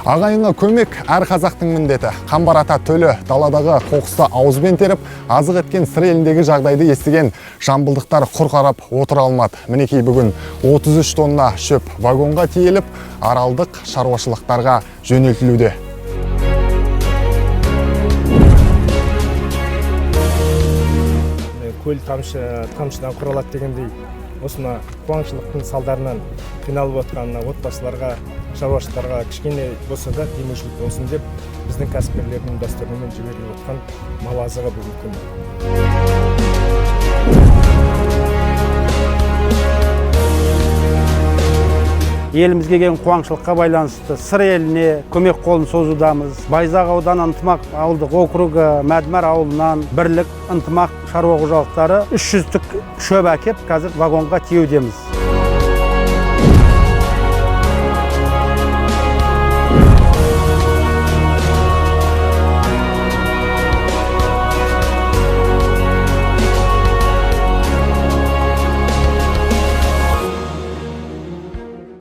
Ағайынға көмек әр қазақтың міндеті. Қамбар ата төлі даладағы қоқысты ауызбен теріп, азық еткен сыр еліндегі жағдайды естіген жамбылдықтар құр қарап отыра алмады. Мінекей бүгін 33 тонна шөп вагонға тиеліп, аралдық шаруашылықтарға жөнелтілуде. Көл тамшыдан құралады дегендей, осына қуаңшылықтың салдарынан қиналып отқанына отбасыларға, шаруашылықтарға кішкене болса да демеушілік болсын деп, біздің кәсіпкерлердің дәстүрімен жіберіліп отқан мал азығы бүгінгі күні. Елімізге келген қуаңшылыққа байланысты сыр еліне көмек қолын созудамыз. Байзақ ауданы ынтымақ ауылдық округі Мәдмәр ауылынан бірлік ынтымақ шаруа қожалықтары 300 түк шөп әкеп, қазір вагонға тиеудеміз.